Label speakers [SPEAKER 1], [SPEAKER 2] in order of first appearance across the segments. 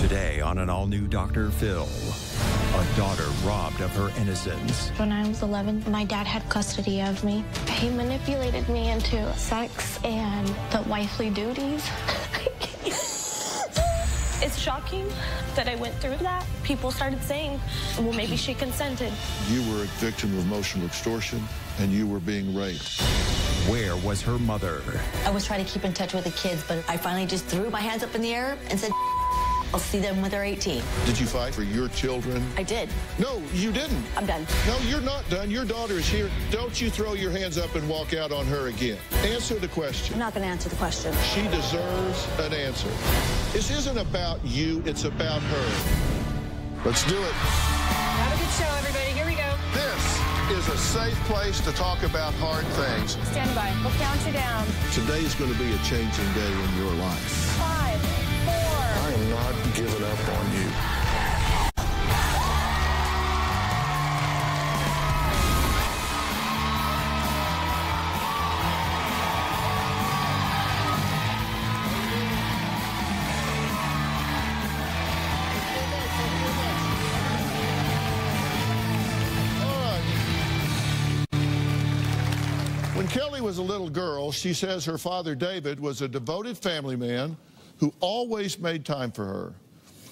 [SPEAKER 1] Today on an all-new Dr. Phil, a daughter robbed of her innocence.
[SPEAKER 2] When I was 11, my dad had custody of me. He manipulated me into sex and the wifely duties. It's shocking that I went through that. People started saying, well, maybe she consented.
[SPEAKER 3] You were a victim of emotional extortion, and you were being raped.
[SPEAKER 1] Where was her mother?
[SPEAKER 4] I was trying to keep in touch with the kids, but I finally just threw my hands up in the air and said, I'll see them when they're 18.
[SPEAKER 3] Did you fight for your children?
[SPEAKER 4] I did.
[SPEAKER 3] No, you didn't.
[SPEAKER 4] I'm done.
[SPEAKER 3] No, you're not done. Your daughter is here. Don't you throw your hands up and walk out on her again. Answer the question.
[SPEAKER 4] I'm not going to answer the question.
[SPEAKER 3] She deserves an answer. This isn't about you. It's about her. Let's do it.
[SPEAKER 5] Have a good show, everybody. Here we go.
[SPEAKER 3] This is a safe place to talk about hard things.
[SPEAKER 5] Stand by. We'll count you down.
[SPEAKER 3] Today is going to be a changing day in your life.
[SPEAKER 5] 5, 4.
[SPEAKER 3] I am not giving up on you. When Kelly was a little girl, she says her father, David, was a devoted family man who always made time for her,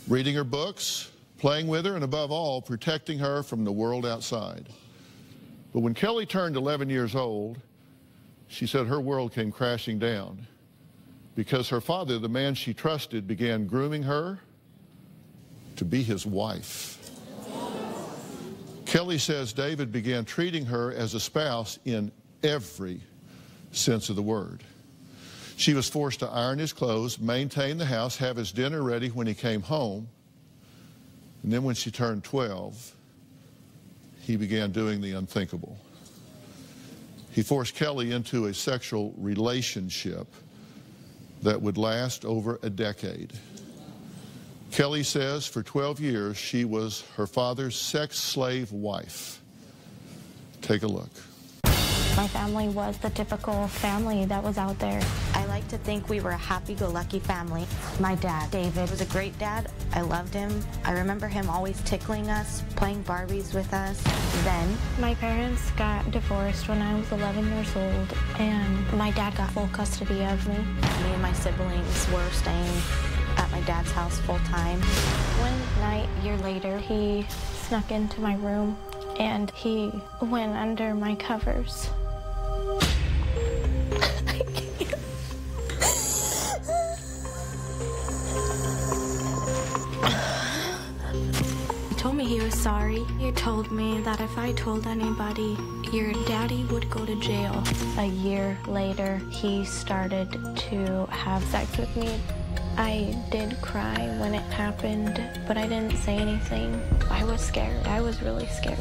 [SPEAKER 3] reading her books, playing with her, and above all, protecting her from the world outside. But when Kelly turned 11 years old, she said her world came crashing down because her father, the man she trusted, began grooming her to be his wife. Kelly says David began treating her as a spouse in every sense of the word. She was forced to iron his clothes, maintain the house, have his dinner ready when he came home. And then when she turned 12, he began doing the unthinkable. He forced Kelly into a sexual relationship that would last over a decade. Kelly says for 12 years she was her father's sex slave wife. Take a look.
[SPEAKER 2] My family was the typical family that was out there.
[SPEAKER 6] I like to think we were a happy-go-lucky family. My dad, David, was a great dad. I loved him. I remember him always tickling us, playing Barbies with us. Then,
[SPEAKER 2] my parents got divorced when I was 11 years old, and my dad got full custody of me.
[SPEAKER 6] Me and my siblings were staying at my dad's house full-time.
[SPEAKER 2] One night, a year later, he snuck into my room, and he went under my covers. He told me he was sorry. He told me that if I told anybody, your daddy would go to jail. A year later, he started to have sex with me. I did cry when it happened, but I didn't say anything. I was scared. I was really scared.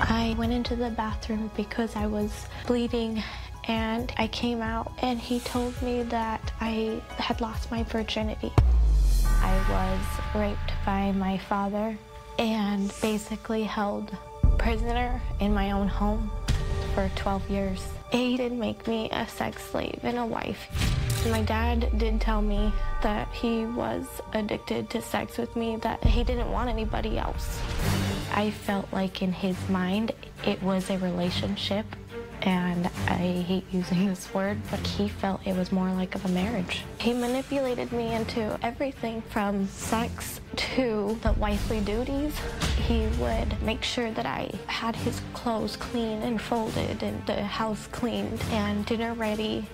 [SPEAKER 2] I went into the bathroom because I was bleeding, and I came out, and he told me that I had lost my virginity. I was raped by my father and basically held prisoner in my own home for 12 years. He did make me a sex slave and a wife. My dad did tell me that he was addicted to sex with me, that he didn't want anybody else. I felt like in his mind it was a relationship, and I hate using this word, but he felt it was more like of a marriage. He manipulated me into everything from sex to the wifely duties. He would make sure that I had his clothes clean and folded and the house cleaned and dinner ready.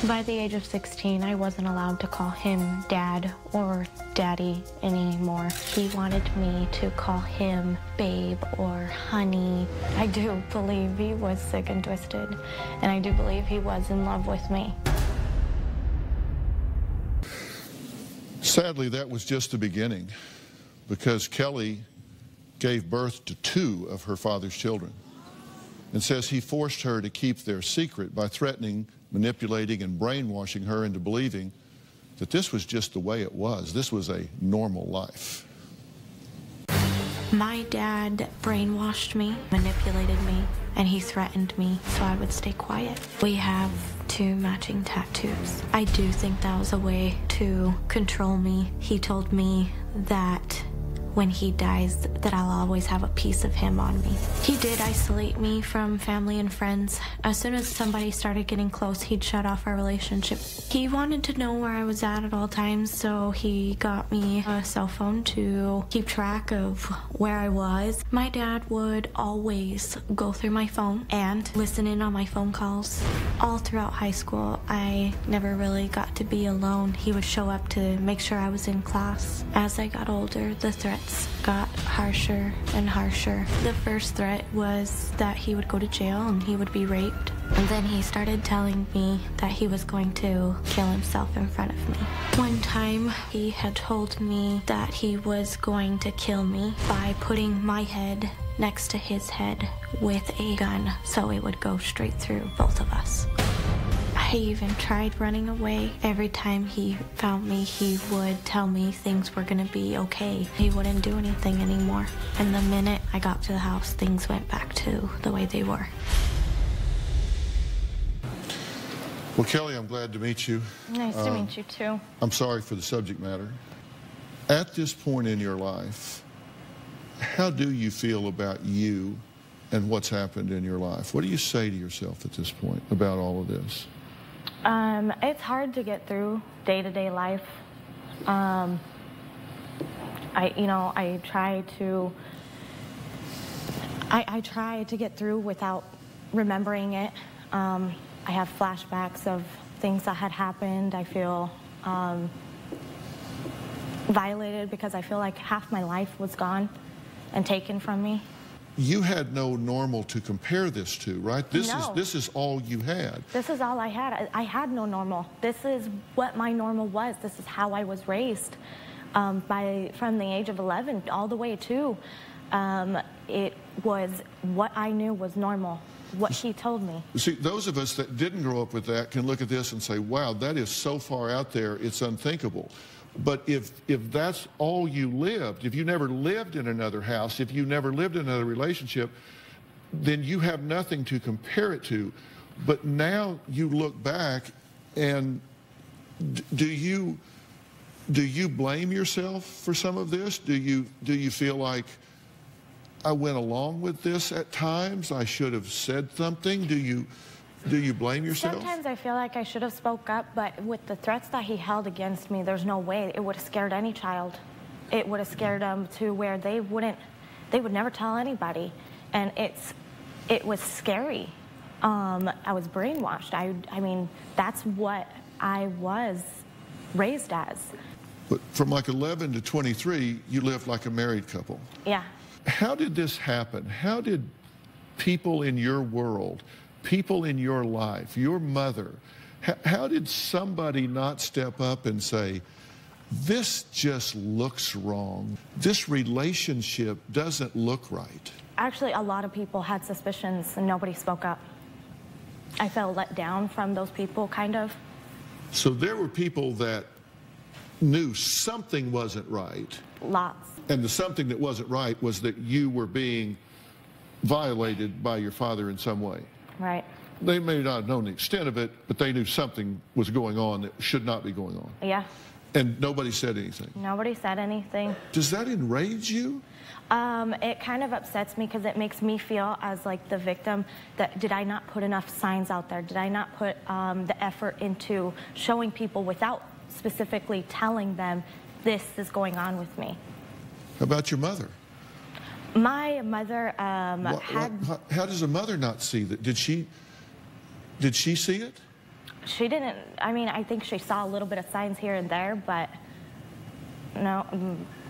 [SPEAKER 2] By the age of 16, I wasn't allowed to call him dad or daddy anymore. He wanted me to call him babe or honey. I do believe he was sick and twisted, and I do believe he was in love with me.
[SPEAKER 3] Sadly, that was just the beginning, because Kelly gave birth to 2 of her father's children, and says he forced her to keep their secret by threatening, manipulating, and brainwashing her into believing that this was just the way it was. This was a normal life.
[SPEAKER 2] My dad brainwashed me, manipulated me, and he threatened me so I would stay quiet. We have 2 matching tattoos. I do think that was a way to control me. He told me that when he dies, that I'll always have a piece of him on me. He did isolate me from family and friends. As soon as somebody started getting close, he'd shut off our relationship. He wanted to know where I was at all times, so he got me a cell phone to keep track of where I was. My dad would always go through my phone and listen in on my phone calls. All throughout high school, I never really got to be alone. He would show up to make sure I was in class. As I got older, the threats got harsher and harsher. The first threat was that he would go to jail and he would be raped. And then he started telling me that he was going to kill himself in front of me. One time, he had told me that he was going to kill me by putting my head next to his head with a gun, so it would go straight through both of us. I even tried running away. Every time he found me, he would tell me things were gonna be okay. He wouldn't do anything anymore. And the minute I got to the house, things went back to the way they were.
[SPEAKER 3] Well, Kelly, I'm glad to meet you.
[SPEAKER 5] Nice to meet you, too.
[SPEAKER 3] I'm sorry for the subject matter. At this point in your life, how do you feel about you and what's happened in your life? What do you say to yourself at this point about all of this?
[SPEAKER 6] It's hard to get through day-to-day life. I try to get through without remembering it. I have flashbacks of things that had happened. I feel violated because I feel like half my life was gone and taken from me.
[SPEAKER 3] You had no normal to compare this to, right? This is all you had.
[SPEAKER 6] This is all I had. I had no normal. This is what my normal was. This is how I was raised. From the age of 11 all the way to, it was what I knew was normal, what he told me.
[SPEAKER 3] See, those of us that didn't grow up with that can look at this and say, wow, that is so far out there, it's unthinkable. But if that's all you lived, if you never lived in another house, if you never lived in another relationship, then you have nothing to compare it to. But now you look back, and do you blame yourself for some of this? Do you feel like I went along with this at times? I should have said something? Do you blame yourself?
[SPEAKER 6] Sometimes I feel like I should have spoke up, but with the threats that he held against me, there's no way. It would have scared any child. It would have scared them to where they would never tell anybody. And it was scary. I was brainwashed. I mean, that's what I was raised as.
[SPEAKER 3] But from like 11 to 23, you lived like a married couple.
[SPEAKER 6] Yeah.
[SPEAKER 3] How did this happen? How did people in your world, people in your life, your mother, how did somebody not step up and say, this just looks wrong. This relationship doesn't look right?
[SPEAKER 6] Actually, a lot of people had suspicions and nobody spoke up. I felt let down from those people, kind of.
[SPEAKER 3] So there were people that knew something wasn't right.
[SPEAKER 6] Lots.
[SPEAKER 3] And the something that wasn't right was that you were being violated by your father in some way.
[SPEAKER 6] Right.
[SPEAKER 3] They may not have known the extent of it, but they knew something was going on that should not be going on.
[SPEAKER 6] Yeah.
[SPEAKER 3] And nobody said anything.
[SPEAKER 6] Nobody said anything.
[SPEAKER 3] Does that enrage you?
[SPEAKER 6] It kind of upsets me because it makes me feel as like the victim that did I not put enough signs out there? Did I not put the effort into showing people without specifically telling them this is going on with me?
[SPEAKER 3] How about your mother?
[SPEAKER 6] My mother had...
[SPEAKER 3] How does a mother not see that? Did she see it?
[SPEAKER 6] She didn't. I mean, I think she saw a little bit of signs here and there, but no,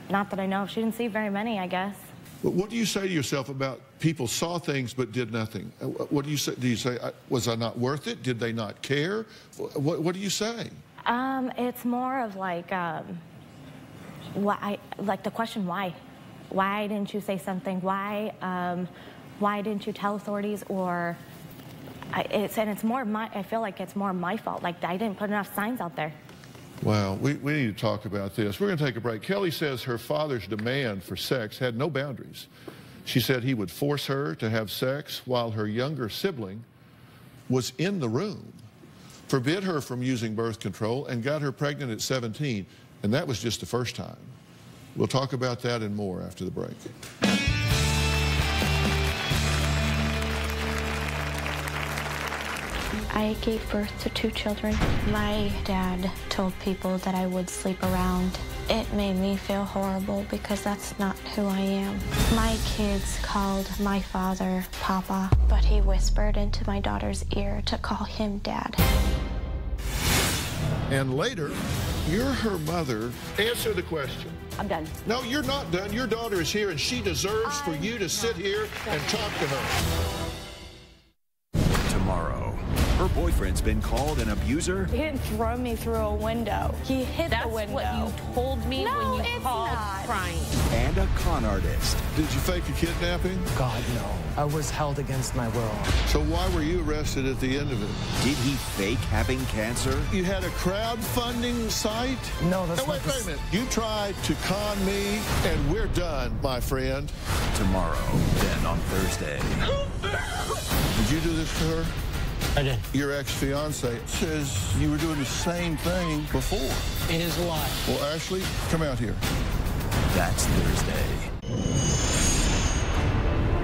[SPEAKER 6] not that I know. She didn't see very many, I guess.
[SPEAKER 3] But what do you say to yourself about people saw things but did nothing? What do you say? Do you say, was I not worth it? Did they not care? What do you say?
[SPEAKER 6] It's more of like, like the question why? Why didn't you say something? Why didn't you tell authorities? Or it's more I feel like it's more my fault. Like I didn't put enough signs out there.
[SPEAKER 3] Wow, we need to talk about this. We're going to take a break. Kelly says her father's demand for sex had no boundaries. She said he would force her to have sex while her younger sibling was in the room. forbid her from using birth control, and got her pregnant at 17. And that was just the first time. We'll talk about that and more after the break.
[SPEAKER 2] I gave birth to 2 children. My dad told people that I would sleep around. It made me feel horrible because that's not who I am. My kids called my father Papa, but he whispered into my daughter's ear to call him Dad.
[SPEAKER 3] And later, you're her mother. Answer the question.
[SPEAKER 5] I'm done.
[SPEAKER 3] No, you're not done. Your daughter is here, and she deserves for you to sit here and talk to her.
[SPEAKER 1] Tomorrow, her boyfriend's been called an abuser.
[SPEAKER 6] He didn't throw me through a window. He hit the window.
[SPEAKER 5] That's what you told me
[SPEAKER 6] No,
[SPEAKER 5] when you
[SPEAKER 6] it's
[SPEAKER 5] called
[SPEAKER 6] not.
[SPEAKER 5] crying.
[SPEAKER 1] And a con artist.
[SPEAKER 3] Did you fake a kidnapping?
[SPEAKER 7] God, no. I was held against my will.
[SPEAKER 3] So why were you arrested at the end of it?
[SPEAKER 1] Did he fake having cancer?
[SPEAKER 3] You had a crowdfunding site?
[SPEAKER 7] No, that's
[SPEAKER 3] wait a minute. You tried to con me, and we're done, my friend.
[SPEAKER 1] Tomorrow, then on Thursday.
[SPEAKER 3] Did you do this to her?
[SPEAKER 7] I did.
[SPEAKER 3] Your ex-fiance says you were doing the same thing before.
[SPEAKER 7] It is a lie.
[SPEAKER 3] Well, Ashley, come out here.
[SPEAKER 1] That's Thursday.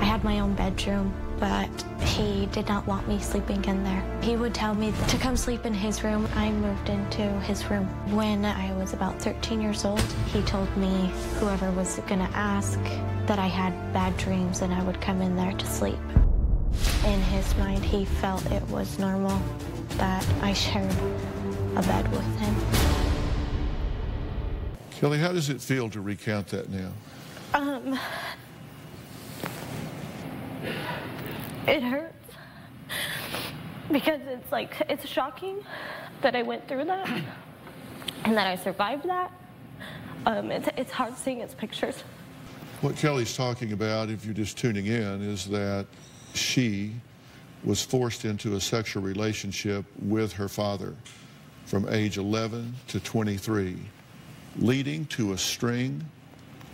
[SPEAKER 2] I had my own bedroom, but he did not want me sleeping in there. He would tell me to come sleep in his room. I moved into his room. When I was about 13 years old, he told me whoever was gonna ask that I had bad dreams and I would come in there to sleep. In his mind, he felt it was normal that I shared a bed with him.
[SPEAKER 3] Kelly, how does it feel to recount that now?
[SPEAKER 6] It hurts because it's shocking that I went through that and that I survived that. It's hard seeing his pictures.
[SPEAKER 3] What Kelly's talking about, if you're just tuning in, is that she was forced into a sexual relationship with her father from age 11 to 23, leading to a string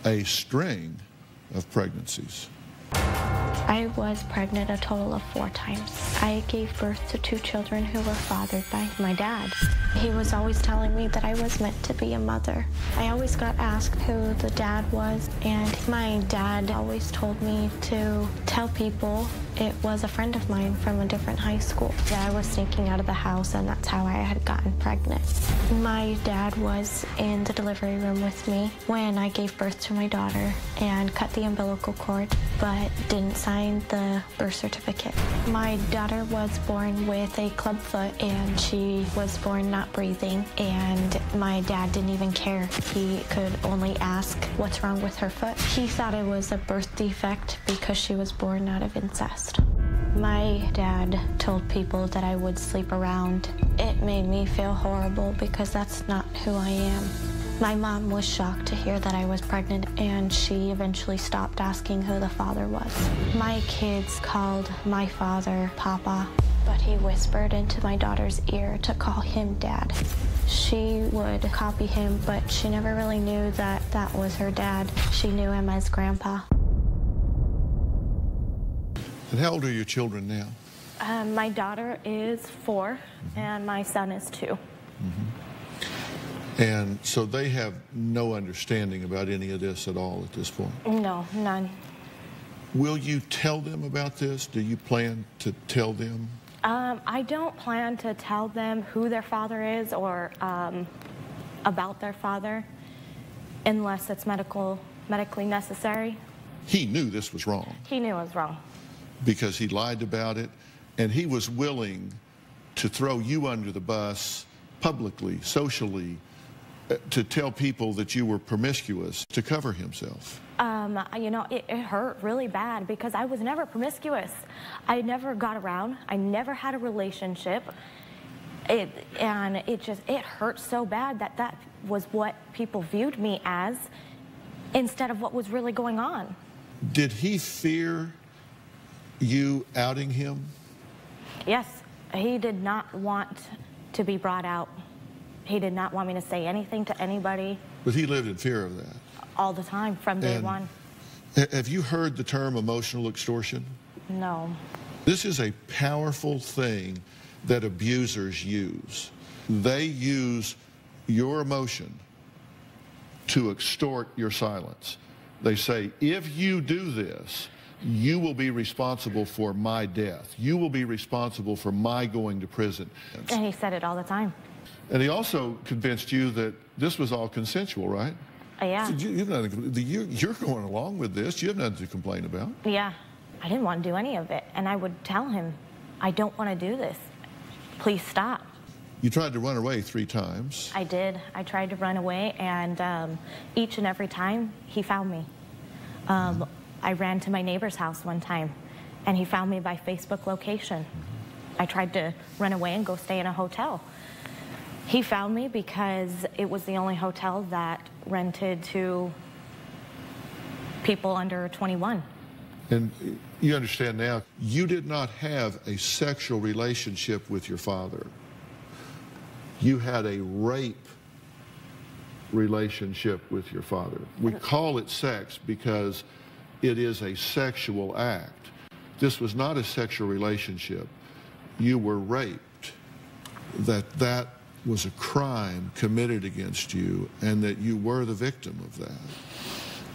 [SPEAKER 3] of pregnancies.
[SPEAKER 2] I was pregnant a total of 4 times. I gave birth to 2 children who were fathered by my dad. He was always telling me that I was meant to be a mother. I always got asked who the dad was, and my dad always told me to tell people it was a friend of mine from a different high school. I was sneaking out of the house, and that's how I had gotten pregnant. My dad was in the delivery room with me when I gave birth to my daughter and cut the umbilical cord, but didn't sign the birth certificate. My daughter was born with a club foot, and she was born not breathing, and my dad didn't even care. He could only ask what's wrong with her foot. He thought it was a birth defect because she was born out of incest. My dad told people that I would sleep around. It made me feel horrible because that's not who I am. My mom was shocked to hear that I was pregnant, and she eventually stopped asking who the father was. My kids called my father Papa, but he whispered into my daughter's ear to call him Dad. She would copy him, but she never really knew that that was her dad. She knew him as Grandpa.
[SPEAKER 3] And how old are your children now?
[SPEAKER 6] My daughter is 4, and my son is 2.
[SPEAKER 3] And so they have no understanding about any of this at all at this point?
[SPEAKER 6] No, none.
[SPEAKER 3] Will you tell them about this? Do you plan to tell them?
[SPEAKER 6] I don't plan to tell them who their father is or about their father unless it's medically necessary.
[SPEAKER 3] He knew this was wrong.
[SPEAKER 6] He knew it was wrong.
[SPEAKER 3] Because he lied about it, and he was willing to throw you under the bus publicly, socially, to tell people that you were promiscuous to cover himself.
[SPEAKER 6] You know, it hurt really bad because I was never promiscuous. I never got around. I never had a relationship. It hurt so bad that that was what people viewed me as instead of what was really going on.
[SPEAKER 3] Did he fear you outing him?
[SPEAKER 6] Yes, he did not want to be brought out. He did not want me to say anything to anybody.
[SPEAKER 3] But he lived in fear of that.
[SPEAKER 6] All the time, from day one.
[SPEAKER 3] Have you heard the term emotional extortion?
[SPEAKER 6] No.
[SPEAKER 3] This is a powerful thing that abusers use. They use your emotion to extort your silence. They say, if you do this, you will be responsible for my death. You will be responsible for my going to prison.
[SPEAKER 6] And he said it all the time.
[SPEAKER 3] And he also convinced you that this was all consensual, right?
[SPEAKER 6] Yeah.
[SPEAKER 3] So you're going along with this. You have nothing to complain about.
[SPEAKER 6] Yeah. I didn't want to do any of it. And I would tell him, I don't want to do this. Please stop.
[SPEAKER 3] You tried to run away 3 times.
[SPEAKER 6] I did. I tried to run away, and each and every time, he found me. I ran to my neighbor's house one time, and he found me by Facebook location. I tried to run away and go stay in a hotel. He found me because it was the only hotel that rented to people under 21.
[SPEAKER 3] And you understand now, you did not have a sexual relationship with your father. You had a rape relationship with your father. We call it sex because it is a sexual act. This was not a sexual relationship. You were raped. That was a crime committed against you, and that you were the victim of that.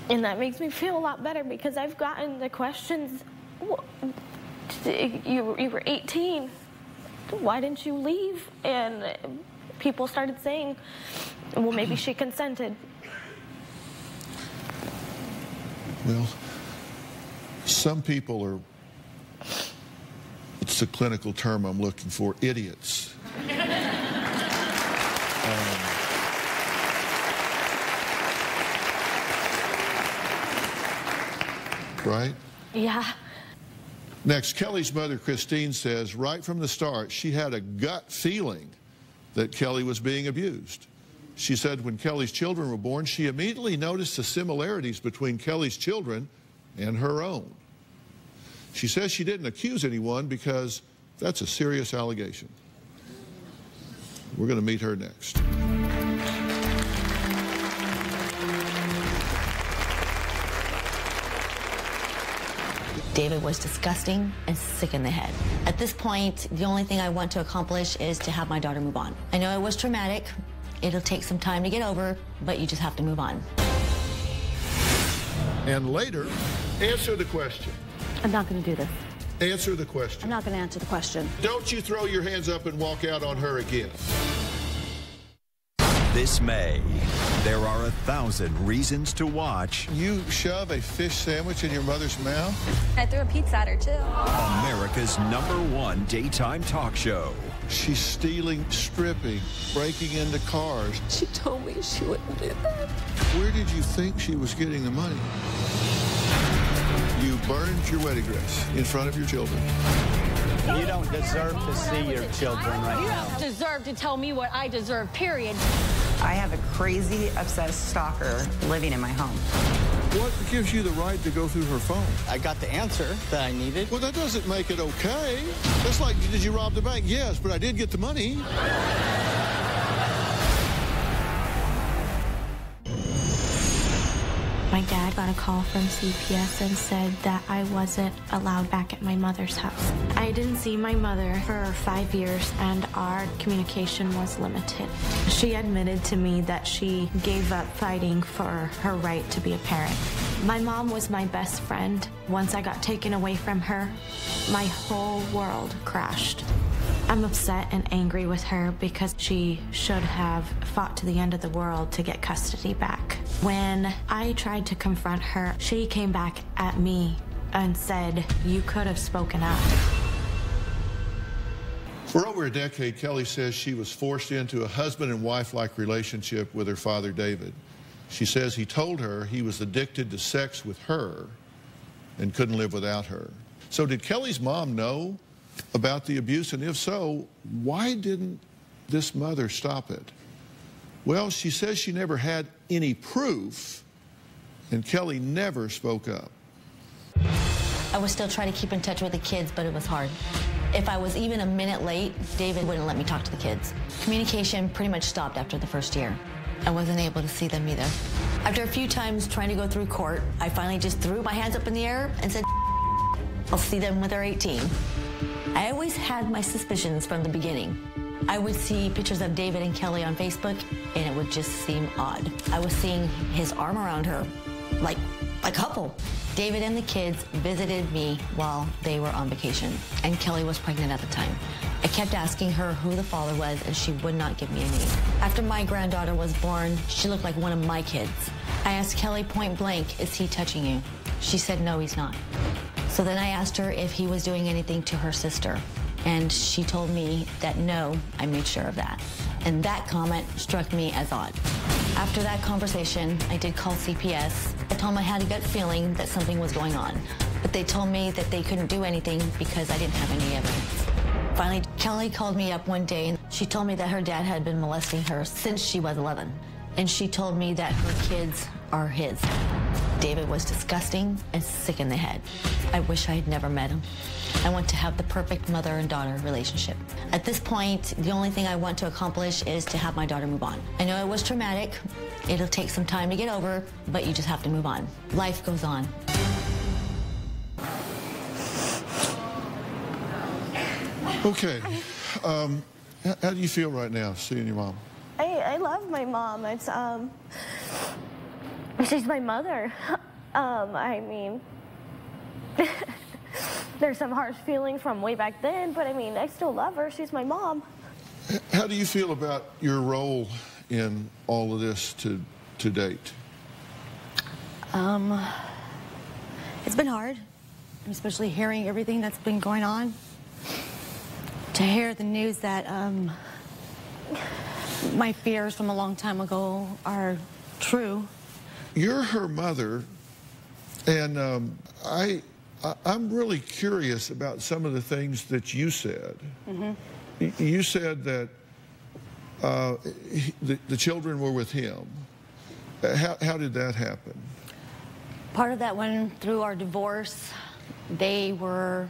[SPEAKER 6] And that makes me feel a lot better because I've gotten the questions, you were 18, why didn't you leave? And people started saying, well, maybe she consented.
[SPEAKER 3] Well, some people are, it's the clinical term I'm looking for, idiots. Right?
[SPEAKER 6] Yeah.
[SPEAKER 3] Next, Kelly's mother, Christine, says right from the start, she had a gut feeling that Kelly was being abused. She said when Kelly's children were born, she immediately noticed the similarities between Kelly's children and her own. She says she didn't accuse anyone because that's a serious allegation. We're going to meet her next.
[SPEAKER 4] David was disgusting and sick in the head. At this point, the only thing I want to accomplish is to have my daughter move on. I know it was traumatic. It'll take some time to get over, but you just have to move on.
[SPEAKER 3] And later, answer the question.
[SPEAKER 6] I'm not going to do this.
[SPEAKER 3] Answer the question.
[SPEAKER 5] I'm not going to answer the question.
[SPEAKER 3] Don't you throw your hands up and walk out on her again.
[SPEAKER 1] This May, there are 1,000 reasons to watch
[SPEAKER 3] You shove a fish sandwich in your mother's mouth?
[SPEAKER 5] I threw a pizza at her, too.
[SPEAKER 1] America's #1 daytime talk show.
[SPEAKER 3] She's stealing, stripping, breaking into cars.
[SPEAKER 5] She told me she wouldn't do that.
[SPEAKER 3] Where did you think she was getting the money? You burned your wedding dress in front of your children.
[SPEAKER 7] You don't deserve to see your children right
[SPEAKER 5] You
[SPEAKER 7] now.
[SPEAKER 5] don't deserve to tell me what I deserve, period.
[SPEAKER 8] I have a crazy, obsessed stalker living in my home.
[SPEAKER 3] What gives you the right to go through her phone?
[SPEAKER 7] I got the answer that I needed.
[SPEAKER 3] Well, that doesn't make it okay. That's like, did you rob the bank? Yes, but I did get the money.
[SPEAKER 2] My dad got a call from CPS and said that I wasn't allowed back at my mother's house. I didn't see my mother for 5 years and our communication was limited. She admitted to me that she gave up fighting for her right to be a parent. My mom was my best friend. Once I got taken away from her, my whole world crashed. I'm upset and angry with her because she should have fought to the end of the world to get custody back. When I tried to confront her, she came back at me and said, "You could have spoken up."
[SPEAKER 3] For over a decade, Kelly says she was forced into a husband and wife-like relationship with her father, David. She says he told her he was addicted to sex with her and couldn't live without her. So did Kelly's mom know about the abuse? And if so, why didn't this mother stop it? Well, she says she never had any proof, and Kelly never spoke up.
[SPEAKER 4] I was still trying to keep in touch with the kids, but it was hard. If I was even a minute late, David wouldn't let me talk to the kids. Communication pretty much stopped after the first year. I wasn't able to see them either. After a few times trying to go through court, I finally just threw my hands up in the air and said, I'll see them when they're 18. I always had my suspicions from the beginning. I would see pictures of David and Kelly on Facebook, and it would just seem odd. I was seeing his arm around her, like a couple. David and the kids visited me while they were on vacation, and Kelly was pregnant at the time. I kept asking her who the father was, and she would not give me a name. After my granddaughter was born, she looked like one of my kids. I asked Kelly point blank, is he touching you? She said, no, he's not. So then I asked her if he was doing anything to her sister, and she told me that no, I made sure of that. And that comment struck me as odd. After that conversation, I did call CPS. I told them I had a gut feeling that something was going on, but they told me that they couldn't do anything because I didn't have any evidence. Finally, Kelly called me up one day, and she told me that her dad had been molesting her since she was 11. And she told me that her kids are his. David was disgusting and sick in the head. I wish I had never met him. I want to have the perfect mother and daughter relationship. At this point, the only thing I want to accomplish is to have my daughter move on. I know it was traumatic. It'll take some time to get over, but you just have to move on. Life goes on.
[SPEAKER 3] Okay. How do you feel right now, seeing your mom?
[SPEAKER 6] I love my mom. It's she's my mother. I mean, there's some harsh feelings from way back then, but I mean, I still love her. She's my mom.
[SPEAKER 3] How do you feel about your role in all of this to date?
[SPEAKER 4] It's been hard, especially hearing everything that's been going on. To hear the news that my fears from a long time ago are true.
[SPEAKER 3] You're her mother, and I'm really curious about some of the things that you said. Mm-hmm. You said that the children were with him. How did that happen?
[SPEAKER 4] Part of that went through our divorce. They were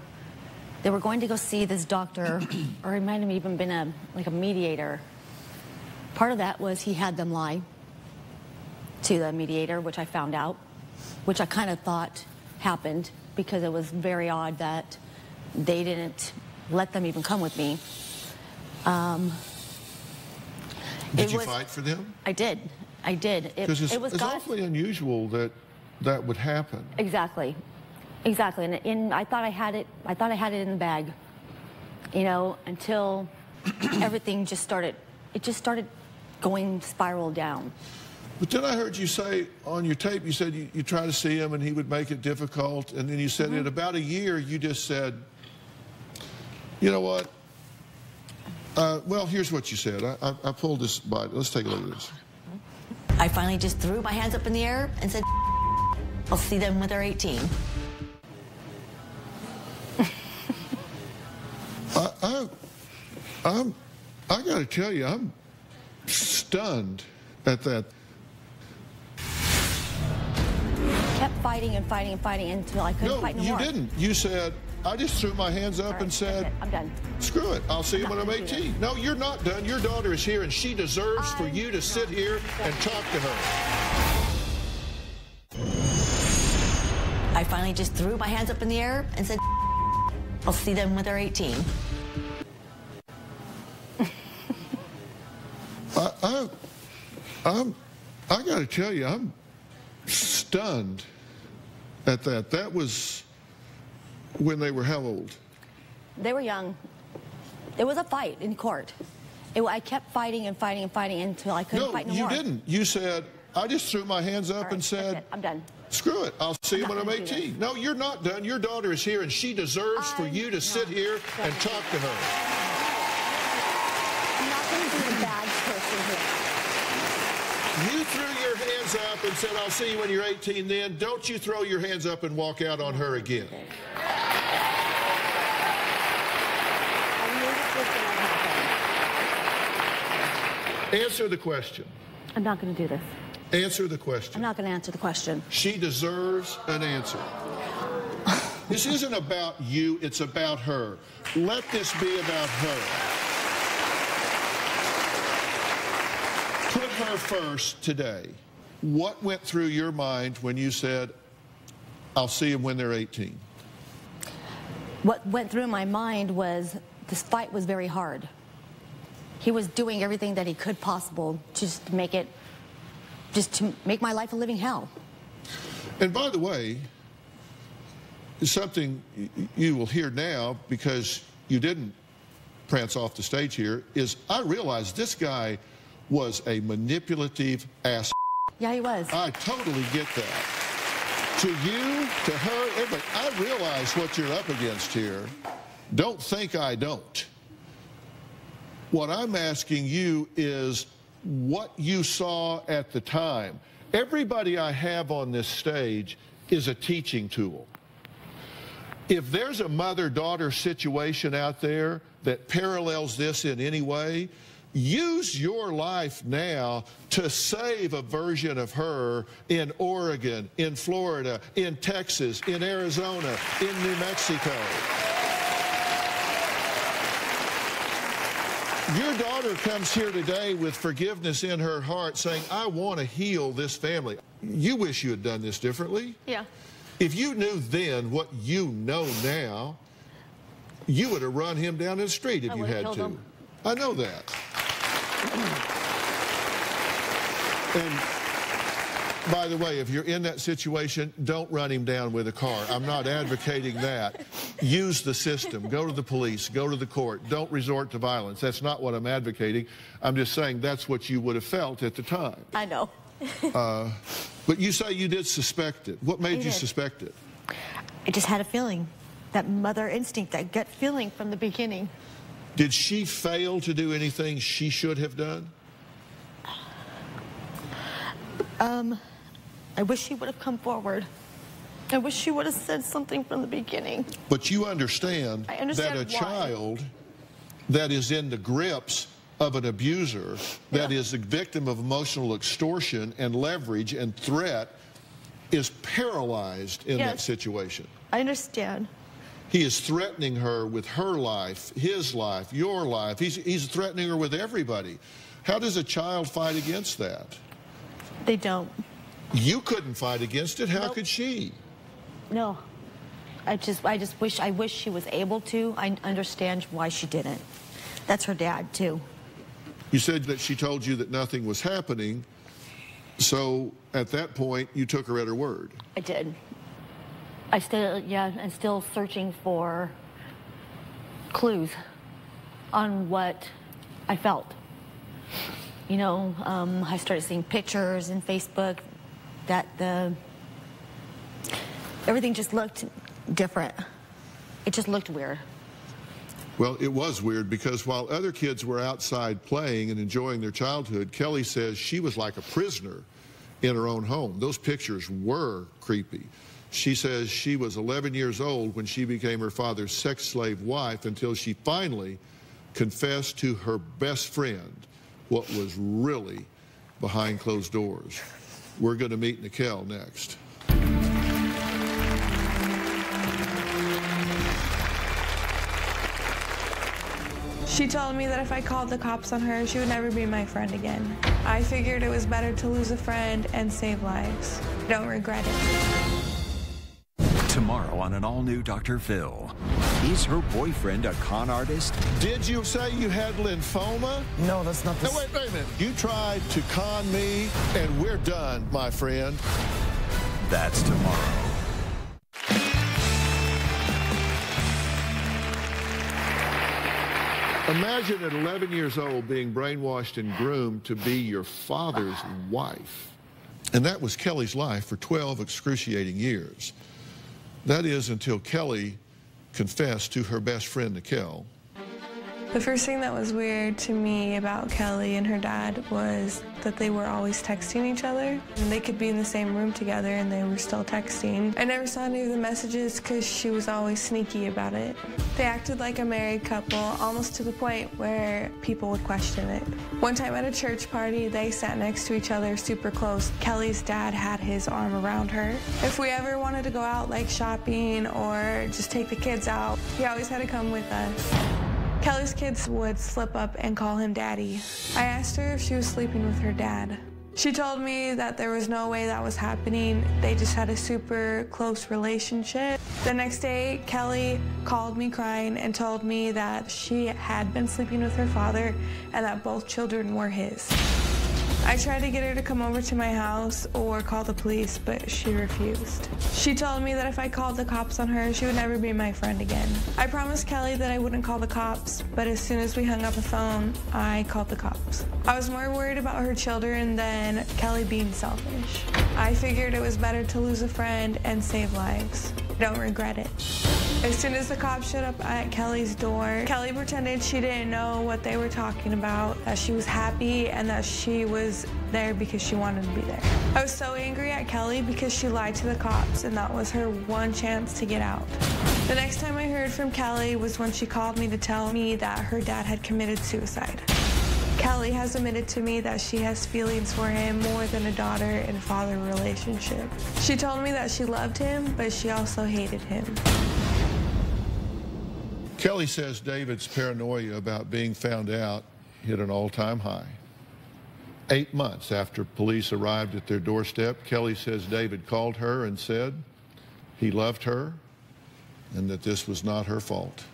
[SPEAKER 4] going to go see this doctor, or it might have even been a mediator. Part of that was he had them lie to the mediator, which I found out, which I kind of thought happened because it was very odd that they didn't let them even come with me.
[SPEAKER 3] Did you fight for them?
[SPEAKER 4] I did.
[SPEAKER 3] Because it's awfully unusual that that would happen.
[SPEAKER 4] Exactly. And I thought I had it. I thought I had it in the bag, you know, until everything just started. It just started going spiral down.
[SPEAKER 3] But then I heard you say on your tape, you said you try to see him and he would make it difficult. And then you said in about a year, you just said, you know what? Well, here's what you said. I pulled this by. Let's take a look at this.
[SPEAKER 4] I finally just threw my hands up in the air and said, I'll see them when they're 18.
[SPEAKER 3] I got to tell you, I'm stunned at that.
[SPEAKER 4] Kept fighting and fighting and fighting until I couldn't fight no more.
[SPEAKER 3] No, you didn't. You said, I just threw my hands up and said,
[SPEAKER 4] I'm done.
[SPEAKER 3] Screw it. I'll see you when I'm 18. No, you're not done. Your daughter is here, and she deserves for you to sit here and talk to her.
[SPEAKER 4] I finally just threw my hands up in the air and said, I'll see them when they're 18.
[SPEAKER 3] I got to tell you, I'm stunned at that. That was when they were how old?
[SPEAKER 4] They were young. It was a fight in court. I kept fighting and fighting and fighting until I couldn't fight no more.
[SPEAKER 3] No, you didn't. You said, I just threw my hands up and said,
[SPEAKER 4] I'm done.
[SPEAKER 3] Screw it. I'll see you when I'm 18. No, you're not done. Your daughter is here, and she deserves for you to sit here and talk to her.
[SPEAKER 6] I'm not going to be the bad person here.
[SPEAKER 3] You threw your hands up and said, I'll see you when you're 18 then. Don't you throw your hands up and walk out on her again. Answer the question.
[SPEAKER 4] I'm not going to do this.
[SPEAKER 3] Answer the question.
[SPEAKER 4] I'm not going to answer the question.
[SPEAKER 3] She deserves an answer. This isn't about you, it's about her. Let this be about her. Put her first today. What went through your mind when you said, I'll see them when they're 18?
[SPEAKER 4] What went through my mind was this fight was very hard. He was doing everything that he could possible just to make my life a living hell.
[SPEAKER 3] And by the way, something you will hear now, because you didn't prance off the stage here, is I realized this guy was a manipulative ass.
[SPEAKER 4] Yeah, he was.
[SPEAKER 3] I totally get that. To you, to her, everybody, I realize what you're up against here. Don't think I don't. What I'm asking you is what you saw at the time. Everybody I have on this stage is a teaching tool. If there's a mother-daughter situation out there that parallels this in any way, use your life now to save a version of her in Oregon, in Florida, in Texas, in Arizona, in New Mexico. Your daughter comes here today with forgiveness in her heart saying, I want to heal this family. You wish you had done this differently.
[SPEAKER 6] Yeah.
[SPEAKER 3] If you knew then what you know now, you would have run him down the street if you had to.
[SPEAKER 6] Him.
[SPEAKER 3] I know that. And by the way, if you're in that situation, don't run him down with a car. I'm not advocating that. Use the system. Go to the police. Go to the court. Don't resort to violence. That's not what I'm advocating. I'm just saying that's what you would have felt at the time.
[SPEAKER 6] I know.
[SPEAKER 3] But you say you did suspect it. What made you suspect it?
[SPEAKER 4] I just had a feeling, that mother instinct, that gut feeling from the beginning.
[SPEAKER 3] Did she fail to do anything she should have done?
[SPEAKER 4] I wish she would have come forward. I wish she would have said something from the beginning.
[SPEAKER 3] But you understand, that a child that is in the grips of an abuser, that is a victim of emotional extortion and leverage and threat, is paralyzed in that situation.
[SPEAKER 4] I understand.
[SPEAKER 3] He is threatening her with her life, his life, your life. He's threatening her with everybody. How does a child fight against that?
[SPEAKER 4] They don't.
[SPEAKER 3] You couldn't fight against it. How could she?
[SPEAKER 4] No. I wish she was able to. I understand why she didn't. That's her dad, too.
[SPEAKER 3] You said that she told you that nothing was happening, so at that point, you took her at her word.
[SPEAKER 4] I did. I'm still searching for clues on what I felt. You know, I started seeing pictures in Facebook that everything just looked different. It just looked weird.
[SPEAKER 3] Well, it was weird because while other kids were outside playing and enjoying their childhood, Kelly says she was like a prisoner in her own home. Those pictures were creepy. She says she was 11 years old when she became her father's sex slave wife until she finally confessed to her best friend what was really behind closed doors. We're going to meet Nicole next.
[SPEAKER 9] She told me that if I called the cops on her, she would never be my friend again. I figured it was better to lose a friend and save lives. I don't regret it.
[SPEAKER 1] Tomorrow on an all-new Dr. Phil. Is her boyfriend a con artist?
[SPEAKER 3] Did you say you had lymphoma?
[SPEAKER 7] No, that's not the...
[SPEAKER 3] No, wait a minute. You tried to con me, and we're done, my friend.
[SPEAKER 1] That's tomorrow.
[SPEAKER 3] Imagine at 11 years old being brainwashed and groomed to be your father's wife. And that was Kelly's life for 12 excruciating years. That is until Kelly confessed to her best friend, Nicole.
[SPEAKER 9] The first thing that was weird to me about Kelly and her dad was that they were always texting each other. And they could be in the same room together and they were still texting. I never saw any of the messages because she was always sneaky about it. They acted like a married couple, almost to the point where people would question it. One time at a church party, they sat next to each other super close. Kelly's dad had his arm around her. If we ever wanted to go out like shopping or just take the kids out, he always had to come with us. Kelly's kids would slip up and call him daddy. I asked her if she was sleeping with her dad. She told me that there was no way that was happening. They just had a super close relationship. The next day, Kelly called me crying and told me that she had been sleeping with her father and that both children were his. I tried to get her to come over to my house or call the police, but she refused. She told me that if I called the cops on her, she would never be my friend again. I promised Kelly that I wouldn't call the cops, but as soon as we hung up the phone, I called the cops. I was more worried about her children than Kelly being selfish. I figured it was better to lose a friend and save lives. I don't regret it. As soon as the cops showed up at Kelly's door, Kelly pretended she didn't know what they were talking about, that she was happy and that she was there because she wanted to be there. I was so angry at Kelly because she lied to the cops and that was her one chance to get out. The next time I heard from Kelly was when she called me to tell me that her dad had committed suicide. Kelly has admitted to me that she has feelings for him more than a daughter and father relationship. She told me that she loved him, but she also hated him.
[SPEAKER 3] Kelly says David's paranoia about being found out hit an all-time high. 8 months after police arrived at their doorstep, Kelly says David called her and said he loved her and that this was not her fault.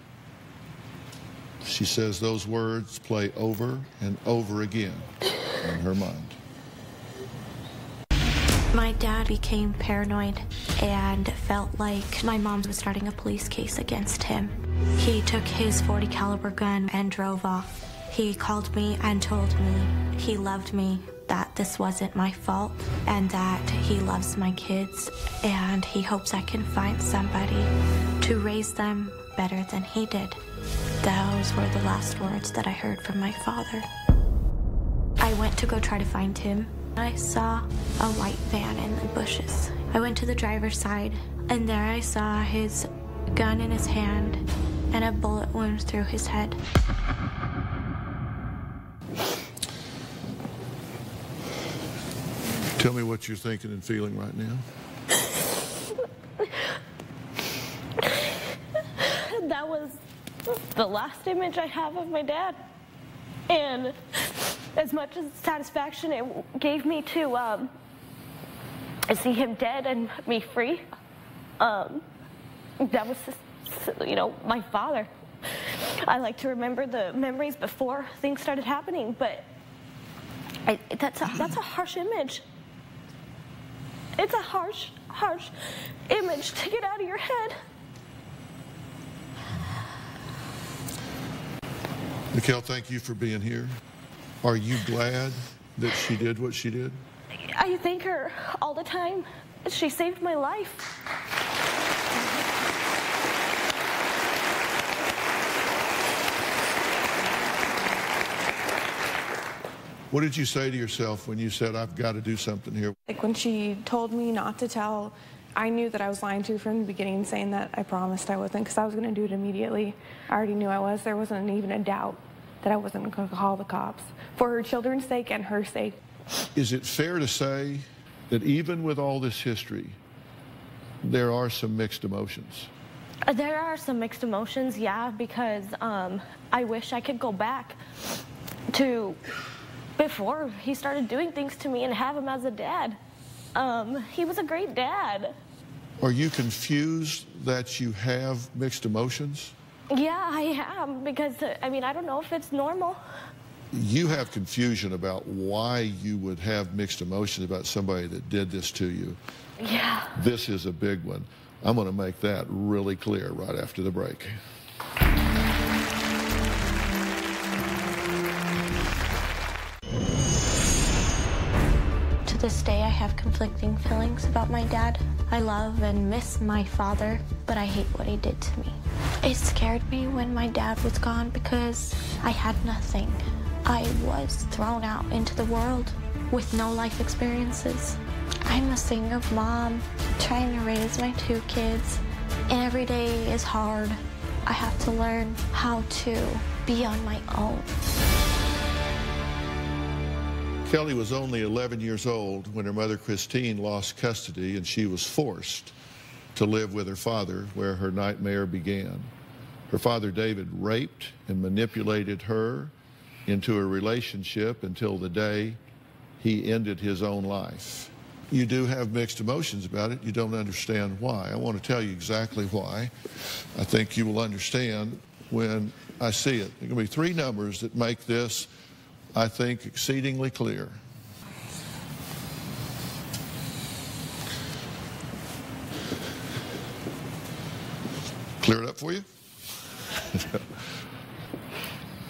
[SPEAKER 3] She says those words play over and over again in her mind.
[SPEAKER 2] My dad became paranoid and felt like my mom was starting a police case against him. He took his .40 caliber gun and drove off. He called me and told me he loved me, that this wasn't my fault, and that he loves my kids, and he hopes I can find somebody to raise them better than he did. Those were the last words that I heard from my father. I went to go try to find him. I saw a white van in the bushes. I went to the driver's side, and there I saw his gun in his hand and a bullet wound through his head.
[SPEAKER 3] Tell me what you're thinking and feeling right now.
[SPEAKER 6] That was the last image I have of my dad. And as much as satisfaction it gave me to see him dead and me free, that was just, you know, my father. I like to remember the memories before things started happening, but that's a harsh image. It's a harsh image to get out of your head.
[SPEAKER 3] Mikkel, thank you for being here. Are you glad that she did what she did?
[SPEAKER 6] I thank her all the time. She saved my life.
[SPEAKER 3] What did you say to yourself when you said, I've got to do something here?
[SPEAKER 9] Like when she told me not to tell, I knew that I was lying to her from the beginning, saying that I promised I wasn't, because I was going to do it immediately. I already knew I was. There wasn't even a doubt that I wasn't going to call the cops, for her children's sake and her sake.
[SPEAKER 3] Is it fair to say that even with all this history, there are some mixed emotions?
[SPEAKER 6] There are some mixed emotions, yeah, because I wish I could go back to before he started doing things to me and have him as a dad. He was a great dad.
[SPEAKER 3] Are you confused that you have mixed emotions?
[SPEAKER 6] Yeah, I am, because, I mean, I don't know if it's normal.
[SPEAKER 3] You have confusion about why you would have mixed emotions about somebody that did this to you.
[SPEAKER 6] Yeah.
[SPEAKER 3] This is a big one. I'm going to make that really clear right after the break.
[SPEAKER 2] To this day, I have conflicting feelings about my dad. I love and miss my father, but I hate what he did to me. It scared me when my dad was gone because I had nothing. I was thrown out into the world with no life experiences. I'm a single mom trying to raise my 2 kids, and every day is hard. I have to learn how to be on my own.
[SPEAKER 3] Kelly was only 11 years old when her mother Christine lost custody, and she was forced to live with her father, where her nightmare began. Her father David raped and manipulated her into a relationship until the day he ended his own life. You do have mixed emotions about it. You don't understand why. I want to tell you exactly why. I think you will understand when I see it. There are going to be three numbers that make this, I think, exceedingly clear. Clear it up for you?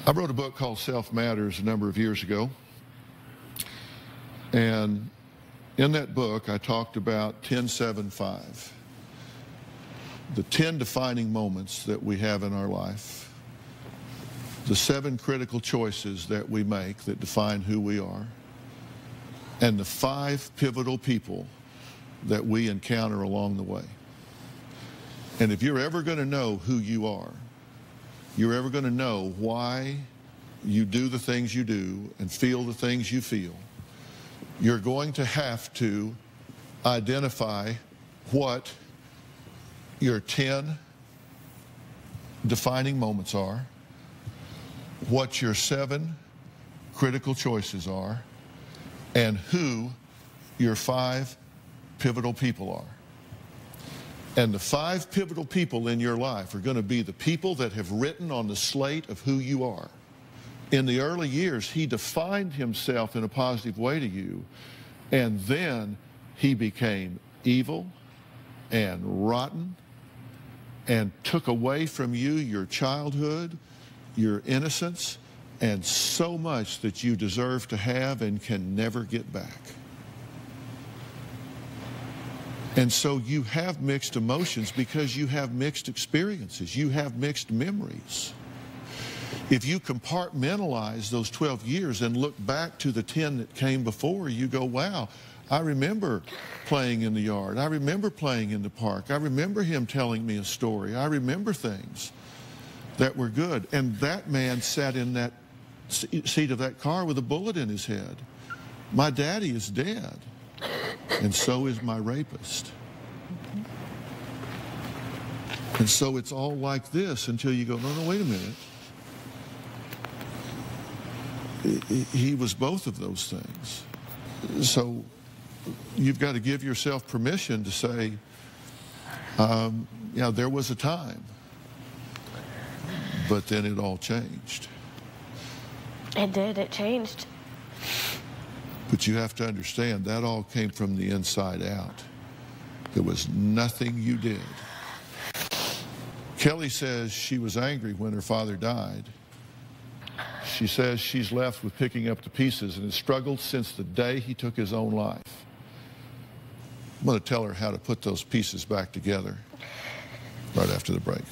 [SPEAKER 3] I wrote a book called Self Matters a number of years ago. And in that book, I talked about 10-7-5. The 10 defining moments that we have in our life. The 7 critical choices that we make that define who we are. And the 5 pivotal people that we encounter along the way. And if you're ever going to know who you are, you're ever going to know why you do the things you do and feel the things you feel, you're going to have to identify what your 10 defining moments are, what your 7 critical choices are, and who your 5 pivotal people are. And the 5 pivotal people in your life are going to be the people that have written on the slate of who you are. In the early years, he defined himself in a positive way to you, and then he became evil and rotten and took away from you your childhood, your innocence, and so much that you deserve to have and can never get back. And so you have mixed emotions because you have mixed experiences. You have mixed memories. If you compartmentalize those 12 years and look back to the 10 that came before, you go, wow, I remember playing in the yard. I remember playing in the park. I remember him telling me a story. I remember things that were good. And that man sat in that seat of that car with a bullet in his head. My daddy is dead. And so is my rapist. And so it's all like this until you go, no, wait a minute. He was both of those things. So you've got to give yourself permission to say, yeah, there was a time, but then it all changed.
[SPEAKER 6] It did, it changed.
[SPEAKER 3] But you have to understand, that all came from the inside out. There was nothing you did. Kelly says she was angry when her father died. She says she's left with picking up the pieces and has struggled since the day he took his own life. I'm going to tell her how to put those pieces back together right after the break.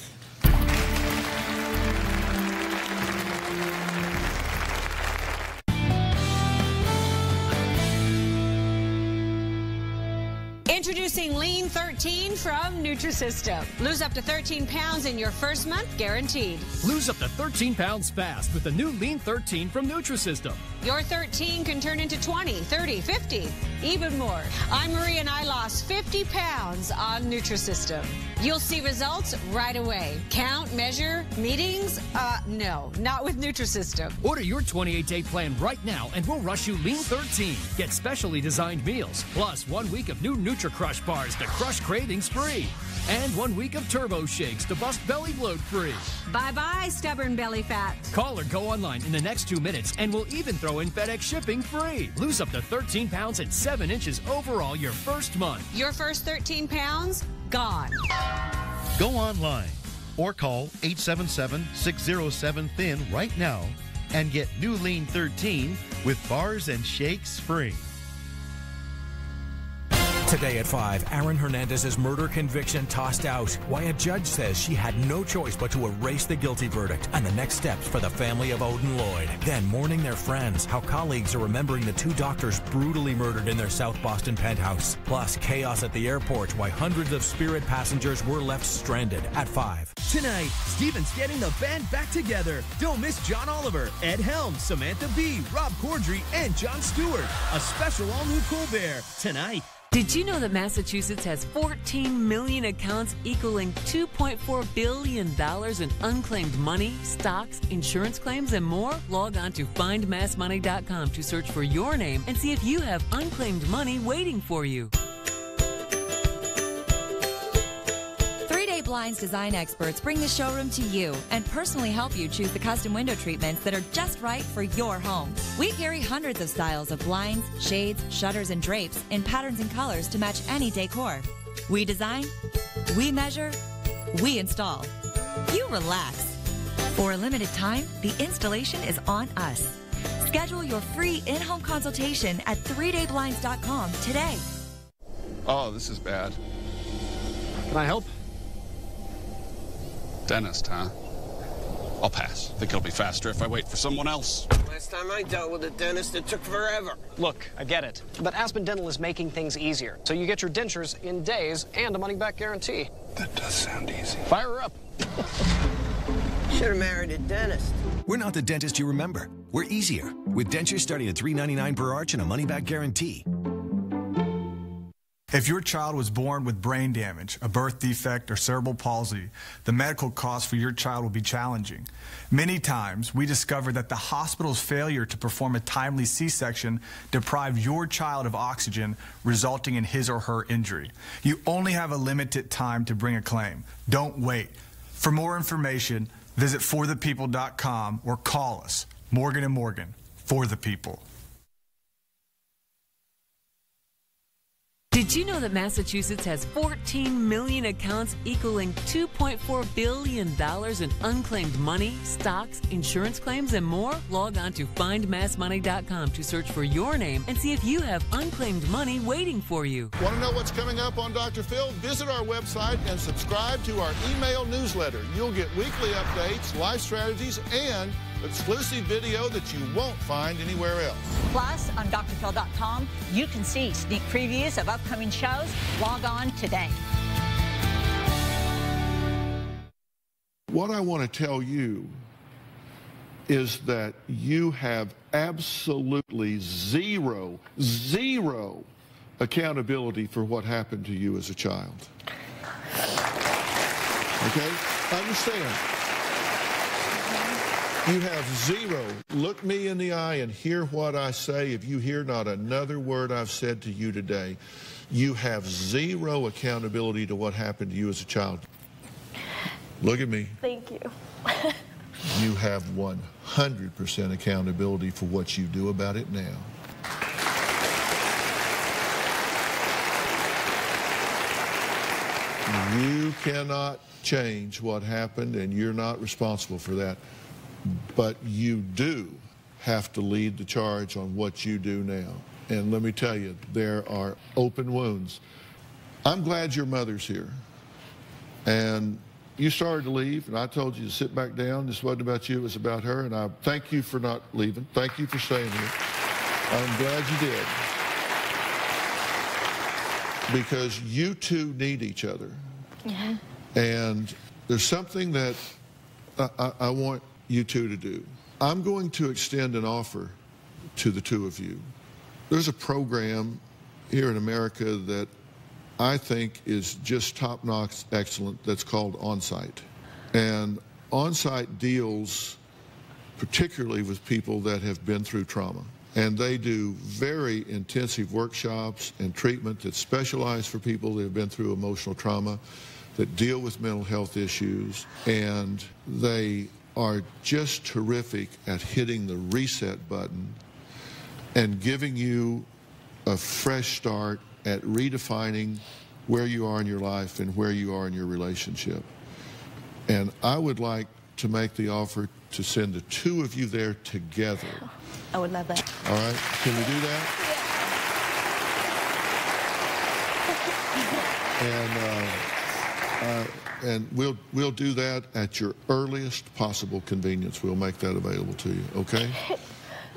[SPEAKER 10] Introducing Lean 13 from Nutrisystem. Lose up to 13 pounds in your first month, guaranteed.
[SPEAKER 11] Lose up to 13 pounds fast with the new Lean 13 from Nutrisystem.
[SPEAKER 10] Your 13 can turn into 20, 30, 50, even more. I'm Marie and I lost 50 pounds on Nutrisystem. You'll see results right away. Count, measure, meetings? No, not with Nutrisystem.
[SPEAKER 11] Order your 28-day plan right now and we'll rush you Lean 13. Get specially designed meals, plus 1 week of new Nutri-Crush bars to crush cravings free. And 1 week of turbo shakes to bust belly bloat free.
[SPEAKER 10] Bye-bye, stubborn belly fat.
[SPEAKER 11] Call or go online in the next 2 minutes and we'll even throw in FedEx shipping free. Lose up to 13 pounds and 7 inches overall your first month.
[SPEAKER 10] Your first 13 pounds, gone.
[SPEAKER 12] Go online or call 877-607-THIN right now and get new Lean 13 with bars and shakes free.
[SPEAKER 13] Today at 5, Aaron Hernandez's murder conviction tossed out. Why a judge says she had no choice but to erase the guilty verdict, and the next steps for the family of Odin Lloyd. Then mourning their friends, how colleagues are remembering the 2 doctors brutally murdered in their South Boston penthouse. Plus chaos at the airport, why hundreds of Spirit passengers were left stranded at 5.
[SPEAKER 14] Tonight, Steven's getting the band back together. Don't miss John Oliver, Ed Helms, Samantha Bee, Rob Corddry, and Jon Stewart. A special all-new Colbert tonight.
[SPEAKER 15] Did you know that Massachusetts has 14 million accounts equaling $2.4 billion in unclaimed money, stocks, insurance claims, and more? Log on to findmassmoney.com to search for your name and see if you have unclaimed money waiting for you.
[SPEAKER 16] 3-Day Blinds design experts bring the showroom to you and personally help you choose the custom window treatments that are just right for your home. We carry hundreds of styles of blinds, shades, shutters, and drapes in patterns and colors to match any decor. We design, we measure, we install. You relax. For a limited time, the installation is on us. Schedule your free in-home consultation at 3dayblinds.com today.
[SPEAKER 17] Oh, this is bad.
[SPEAKER 18] Can I help?
[SPEAKER 17] Dentist, huh? I'll pass. Think it'll be faster if I wait for someone else.
[SPEAKER 19] Last time I dealt with a dentist, it took forever.
[SPEAKER 18] Look, I get it. But Aspen Dental is making things easier. So you get your dentures in days and a money-back guarantee.
[SPEAKER 17] That does sound easy.
[SPEAKER 18] Fire her up.
[SPEAKER 19] Should have married a dentist.
[SPEAKER 20] We're not the dentist you remember. We're easier, with dentures starting at $3.99 per arch and a money-back guarantee.
[SPEAKER 21] If your child was born with brain damage, a birth defect, or cerebral palsy, the medical costs for your child will be challenging. Many times, we discover that the hospital's failure to perform a timely C-section deprived your child of oxygen, resulting in his or her injury. You only have a limited time to bring a claim. Don't wait. For more information, visit forthepeople.com or call us. Morgan & Morgan, for the people.
[SPEAKER 15] Did you know that Massachusetts has 14 million accounts equaling $2.4 billion in unclaimed money, stocks, insurance claims, and more? Log on to findmassmoney.com to search for your name and see if you have unclaimed money waiting for you.
[SPEAKER 3] Want to know what's coming up on Dr. Phil? Visit our website and subscribe to our email newsletter. You'll get weekly updates, life strategies, and exclusive video that you won't find anywhere else.
[SPEAKER 22] Plus, on drphil.com, you can see sneak previews of upcoming shows. Log on today.
[SPEAKER 3] What I want to tell you is that you have absolutely zero accountability for what happened to you as a child. Okay? Understand. You have zero. Look me in the eye and hear what I say. If you hear not another word I've said to you today, you have zero accountability to what happened to you as a child. Look at me.
[SPEAKER 6] Thank you.
[SPEAKER 3] You have 100% accountability for what you do about it now. You cannot change what happened, and you're not responsible for that. But you do have to lead the charge on what you do now. And let me tell you, there are open wounds. I'm glad your mother's here. And you started to leave, and I told you to sit back down. This wasn't about you, it was about her. And I thank you for not leaving. Thank you for staying here. I'm glad you did. Because you two need each other.
[SPEAKER 6] Yeah.
[SPEAKER 3] And there's something that I want you two to do. I'm going to extend an offer to the two of you. There's a program here in America that I think is just top-notch excellent that's called On-Site. And On-Site deals particularly with people that have been through trauma. And they do very intensive workshops and treatment that's specialized for people that have been through emotional trauma, that deal with mental health issues, and they are just terrific at hitting the reset button and giving you a fresh start at redefining where you are in your life and where you are in your relationship. And I would like to make the offer to send the two of you there together.
[SPEAKER 6] I would love that.
[SPEAKER 3] All right, can we do that? And we'll do that at your earliest possible convenience. We'll make that available to you, okay?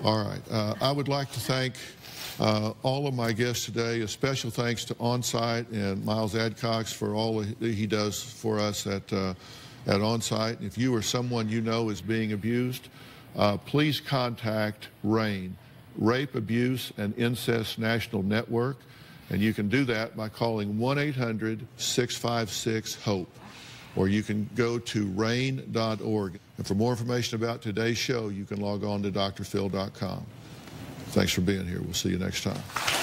[SPEAKER 3] All right. I would like to thank all of my guests today. A special thanks to On-Site and Miles Adcox for all that he does for us at On-Site. If you or someone you know is being abused, please contact RAIN, Rape, Abuse, and Incest National Network. And you can do that by calling 1-800-656-HOPE. Or you can go to rain.org. And for more information about today's show, you can log on to drphil.com. Thanks for being here. We'll see you next time.